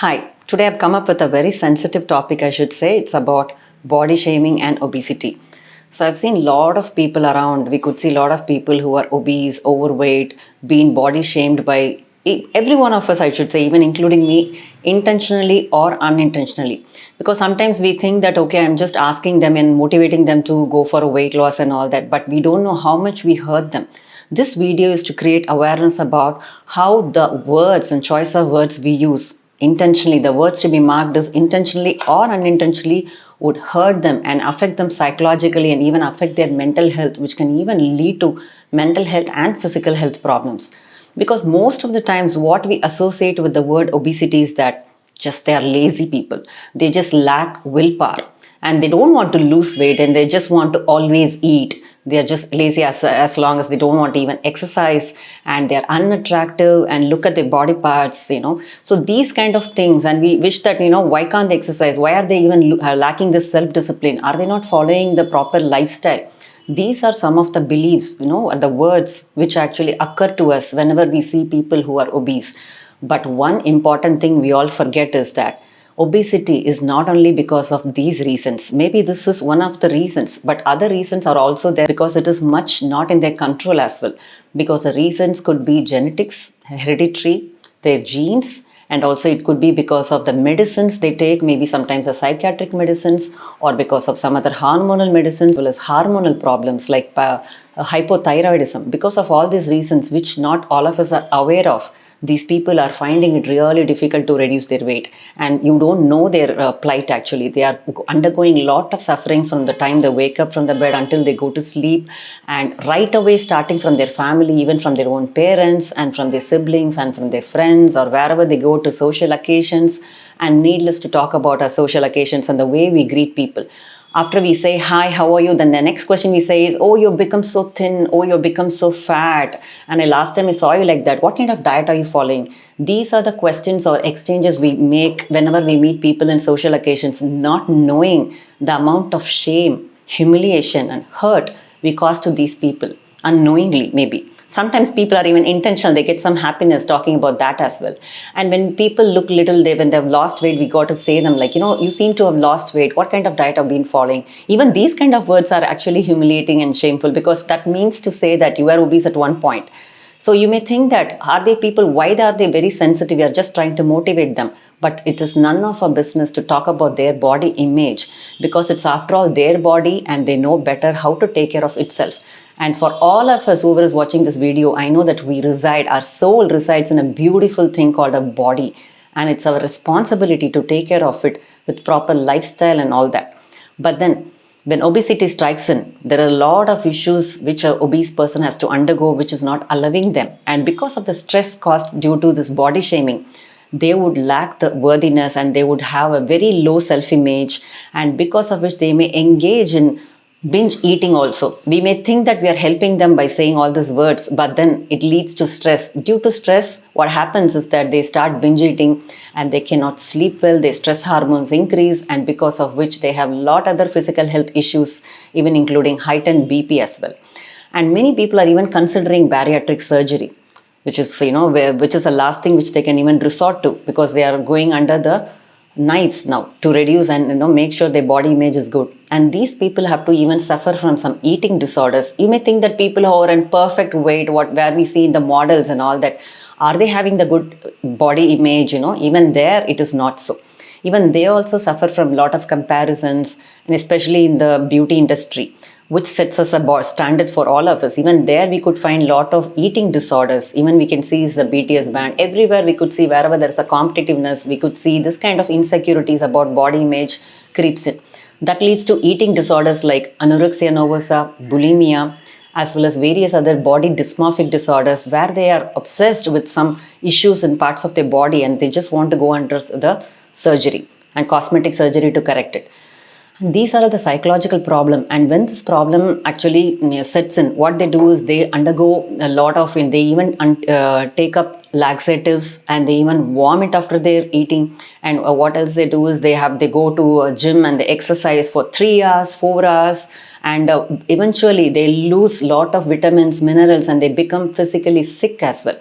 Hi, today I've come up with a very sensitive topic, I should say. It's about body shaming and obesity. So I've seen a lot of people around. We could see a lot of people who are obese, overweight, being body shamed by every one of us, I should say, even including me, intentionally or unintentionally. Because sometimes we think that, okay, I'm just asking them and motivating them to go for a weight loss and all that, but we don't know how much we hurt them. This video is to create awareness about how the words and choice of words we use intentionally, the words to be marked as intentionally or unintentionally, would hurt them and affect them psychologically and even affect their mental health, which can even lead to mental health and physical health problems. Because most of the times, what we associate with the word obesity is that just they are lazy people, they just lack willpower and they don't want to lose weight and they just want to always eat. They are just lazy as long as they don't want to even exercise, and they're unattractive and look at their body parts. So these kind of things, and we wish that, why can't they exercise? Why are they even lacking this self-discipline? Are they not following the proper lifestyle? These are some of the beliefs, the words which actually occur to us whenever we see people who are obese. But one important thing we all forget is that obesity is not only because of these reasons. Maybe this is one of the reasons, but other reasons are also there because it is much not in their control as well. Because the reasons could be genetics, hereditary, their genes, and also it could be because of the medicines they take, maybe sometimes the psychiatric medicines, or because of some other hormonal medicines, as well as hormonal problems like hypothyroidism. Because of all these reasons, which not all of us are aware of, these people are finding it really difficult to reduce their weight, and you don't know their plight. Actually, they are undergoing a lot of sufferings from the time they wake up from the bed until they go to sleep, and right away, starting from their family, even from their own parents and from their siblings and from their friends, or wherever they go to social occasions. And needless to talk about our social occasions and the way we greet people. After we say, hi, how are you? Then the next question we say is, oh, you've become so thin. Oh, you've become so fat. And last time I saw you like that. What kind of diet are you following? These are the questions or exchanges we make whenever we meet people in social occasions, not knowing the amount of shame, humiliation, and hurt we cause to these people, unknowingly maybe. Sometimes people are even intentional. They get some happiness talking about that as well. And when people look little, when they've lost weight, we got to say them like, you seem to have lost weight. What kind of diet have been following? Even these kind of words are actually humiliating and shameful, because that means to say that you were obese at one point. So you may think that, are they people, why are they very sensitive? We are just trying to motivate them. But it is none of our business to talk about their body image, because it's after all their body and they know better how to take care of itself. And for all of us who is watching this video, I know that our soul resides in a beautiful thing called a body. And it's our responsibility to take care of it with proper lifestyle and all that. But then, when obesity strikes in, there are a lot of issues which an obese person has to undergo, which is not allowing them. And because of the stress caused due to this body shaming, they would lack the worthiness and they would have a very low self-image, and because of which they may engage in binge eating also. We may think that we are helping them by saying all these words, but then it leads to stress. Due to stress, what happens is that they start binge eating and they cannot sleep well, their stress hormones increase, and because of which they have a lot other physical health issues, even including heightened BP as well. And many people are even considering bariatric surgery, which is, which is the last thing which they can even resort to, because they are going under the knives now to reduce and make sure their body image is good. And these people have to even suffer from some eating disorders. You may think that people who are in perfect weight, where we see in the models and all that, are they having the good body image? Even there it is not so. Even they also suffer from a lot of comparisons, and especially in the beauty industry, which sets us a standards for all of us. Even there we could find a lot of eating disorders. Even we can see the BTS band. Everywhere we could see, wherever there's a competitiveness, we could see this kind of insecurities about body image creeps in. That leads to eating disorders like anorexia nervosa, bulimia, as well as various other body dysmorphic disorders, where they are obsessed with some issues in parts of their body and they just want to go under the surgery and cosmetic surgery to correct it. These are the psychological problem, and when this problem actually sets in, what they do is they undergo a lot of, they even take up laxatives, and they even vomit after they're eating. And what else they do is they go to a gym and they exercise for 3 hours, 4 hours, and eventually they lose lot of vitamins, minerals, and they become physically sick as well.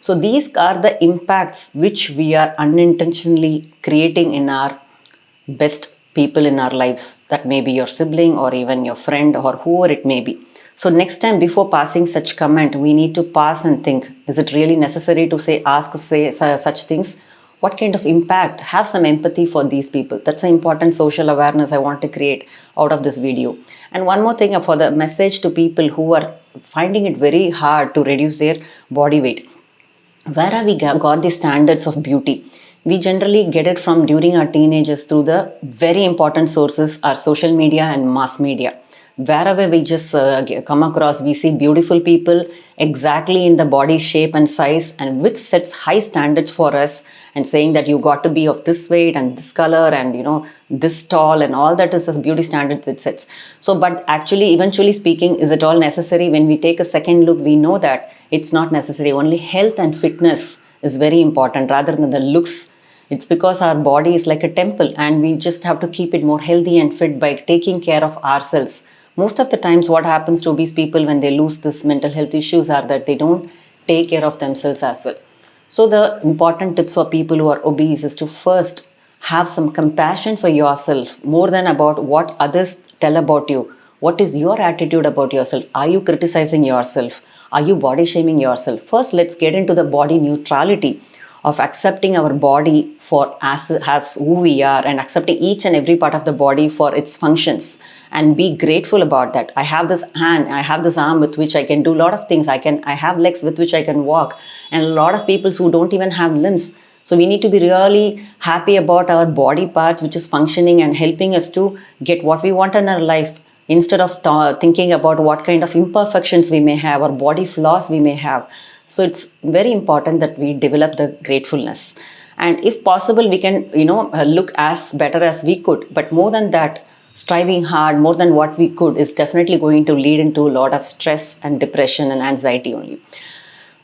So these are the impacts which we are unintentionally creating in our best people in our lives. That may be your sibling or even your friend or whoever it may be. So next time before passing such comment, we need to pass and think, is it really necessary to say such things? What kind of impact? Have some empathy for these people. That's an important social awareness I want to create out of this video. And one more thing for the message to people who are finding it very hard to reduce their body weight. Where have we got the standards of beauty? We generally get it from during our teenagers through the very important sources are social media and mass media. Wherever we just come across, we see beautiful people exactly in the body shape and size, and which sets high standards for us, and saying that you got to be of this weight and this color and this tall, and all that is as beauty standards it sets. So but actually, eventually speaking, is it all necessary? When we take a second look, we know that it's not necessary. Only health and fitness is very important rather than the looks. It's because our body is like a temple and we just have to keep it more healthy and fit by taking care of ourselves. Most of the times what happens to obese people when they lose this mental health issues are that they don't take care of themselves as well. So the important tips for people who are obese is to first have some compassion for yourself more than about what others tell about you. What is your attitude about yourself? Are you criticizing yourself? Are you body shaming yourself? First, let's get into the body neutrality of accepting our body for as who we are, and accepting each and every part of the body for its functions, and be grateful about that. I have this hand, I have this arm with which I can do a lot of things. I have legs with which I can walk, and a lot of people who don't even have limbs. So we need to be really happy about our body parts which is functioning and helping us to get what we want in our life, instead of thinking about what kind of imperfections we may have or body flaws we may have. So it's very important that we develop the gratefulness, and if possible we can look as better as we could, but more than that, striving hard more than what we could is definitely going to lead into a lot of stress and depression and anxiety only.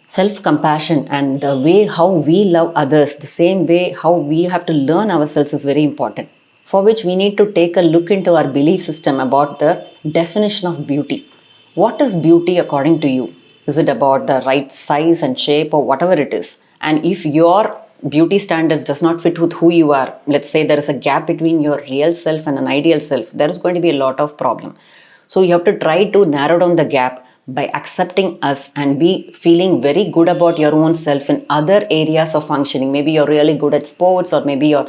Self-compassion and the way how we love others, the same way how we have to learn ourselves, is very important, for which we need to take a look into our belief system about the definition of beauty. What is beauty according to you? Is it about the right size and shape or whatever it is? And if your beauty standards does not fit with who you are, let's say there is a gap between your real self and an ideal self, there is going to be a lot of problem. So you have to try to narrow down the gap by accepting us and be feeling very good about your own self in other areas of functioning. Maybe you're really good at sports, or maybe you're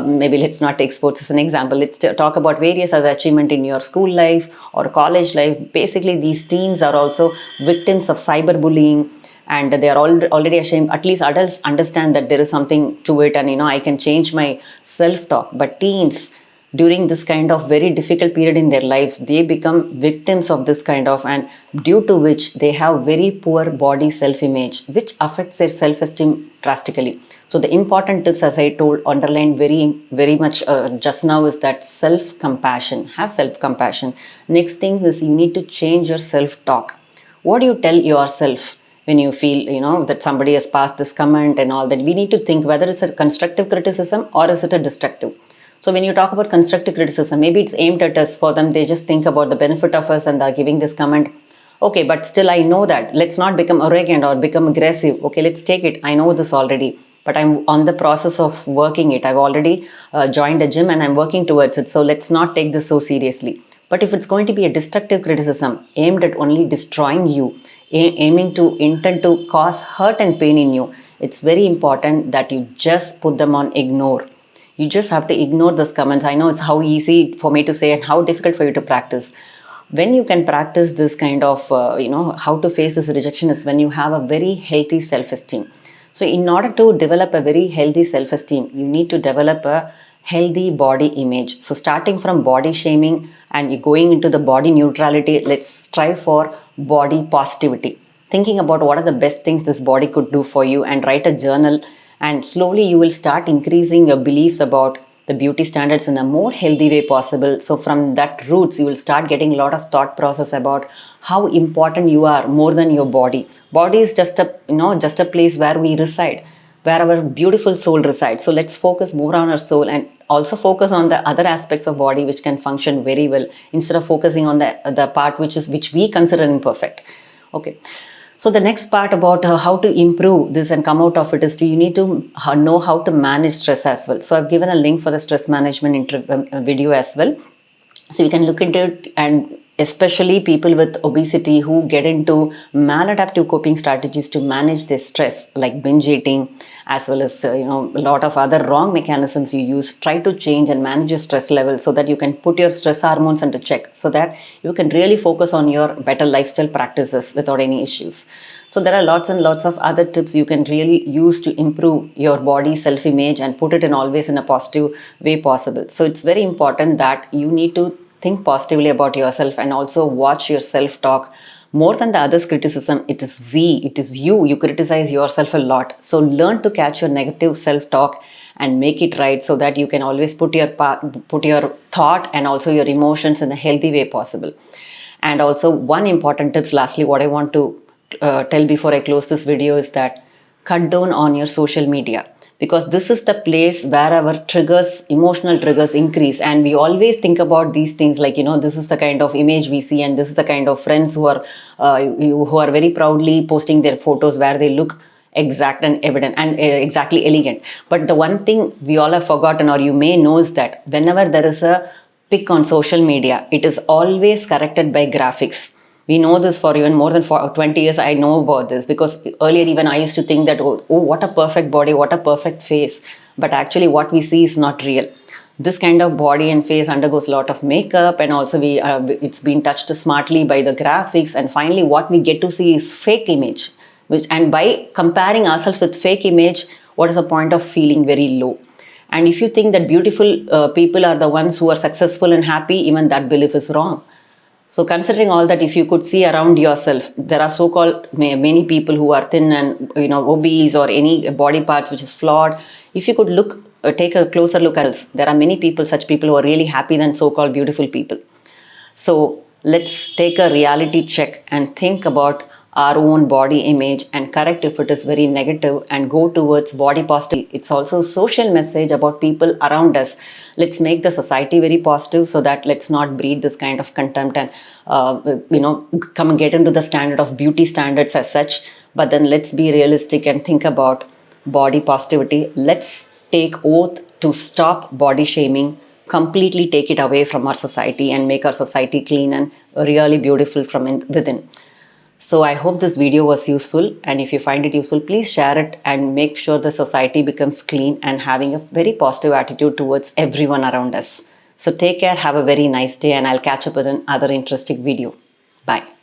maybe let's not take sports as an example. Let's talk about various other achievement in your school life or college life. Basically, these teens are also victims of cyberbullying, and they are already ashamed. At least adults understand that there is something to it, and I can change my self-talk. But teens, during this kind of very difficult period in their lives, they become victims of this kind of, and due to which they have very poor body self-image, which affects their self-esteem drastically. So the important tips, as I told, underlined very much just now, is that self-compassion. Have self-compassion. Next thing is you need to change your self-talk. What do you tell yourself when you feel that somebody has passed this comment and all that? We need to think whether it's a constructive criticism or is it a destructive. So when you talk about constructive criticism, maybe it's aimed at us. For them, they just think about the benefit of us and they're giving this comment. Okay, but still I know that. Let's not become arrogant or become aggressive. Okay, let's take it. I know this already, but I'm on the process of working it. I've already joined a gym and I'm working towards it. So let's not take this so seriously. But if it's going to be a destructive criticism aimed at only destroying you, aiming to intend to cause hurt and pain in you, it's very important that you just put them on ignore. You just have to ignore those comments. I know it's how easy for me to say and how difficult for you to practice. When you can practice this kind of, how to face this rejection is when you have a very healthy self-esteem. So in order to develop a very healthy self-esteem, you need to develop a healthy body image. So starting from body shaming and going into the body neutrality, let's strive for body positivity. Thinking about what are the best things this body could do for you, and write a journal, and slowly you will start increasing your beliefs about the beauty standards in a more healthy way possible. So from that roots, you will start getting a lot of thought process about how important you are more than your body. Body is just a place where we reside, where our beautiful soul resides. So let's focus more on our soul and also focus on the other aspects of body which can function very well, instead of focusing on the part which we consider imperfect. Okay. So the next part about how to improve this and come out of it is you need to know how to manage stress as well. So I've given a link for the stress management video as well. So you can look into it, and especially people with obesity who get into maladaptive coping strategies to manage their stress, like binge eating, as well as a lot of other wrong mechanisms you use. Try to change and manage your stress level so that you can put your stress hormones under check, so that you can really focus on your better lifestyle practices without any issues. So there are lots and lots of other tips you can really use to improve your body self-image and put it in always in a positive way possible. So it's very important that you need to think positively about yourself and also watch your self-talk. More than the others' criticism, it is it is you. You criticize yourself a lot. So learn to catch your negative self-talk and make it right, so that you can always put your thought and also your emotions in a healthy way possible. And also, one important tips, lastly, what I want to tell before I close this video is that cut down on your social media, because this is the place where our triggers, emotional triggers, increase, and we always think about these things like, this is the kind of image we see, and this is the kind of friends who are very proudly posting their photos where they look exact and evident and exactly elegant. But the one thing we all have forgotten, or you may know, is that whenever there is a pic on social media, it is always corrected by graphics. We know this for even more than 20 years. I know about this because earlier even I used to think that, oh, what a perfect body, what a perfect face. But actually what we see is not real. This kind of body and face undergoes a lot of makeup, and also it's been touched smartly by the graphics, and finally what we get to see is fake image. And by comparing ourselves with fake image, what is the point of feeling very low? And if you think that beautiful people are the ones who are successful and happy, even that belief is wrong. So considering all that, if you could see around yourself, there are so-called many people who are thin and obese, or any body parts which is flawed. If you could take a closer look at this, there are many people, such people who are really happy than so-called beautiful people. So let's take a reality check and think about our own body image and correct if it is very negative, and go towards body positive. It's also a social message about people around us. Let's make the society very positive, so that let's not breed this kind of contempt and come and get into the standard of beauty standards as such. But then let's be realistic and think about body positivity. Let's take oath to stop body shaming, completely take it away from our society, and make our society clean and really beautiful from within. So I hope this video was useful, and if you find it useful, please share it and make sure the society becomes clean and having a very positive attitude towards everyone around us. So take care, have a very nice day, and I'll catch up with another interesting video. Bye.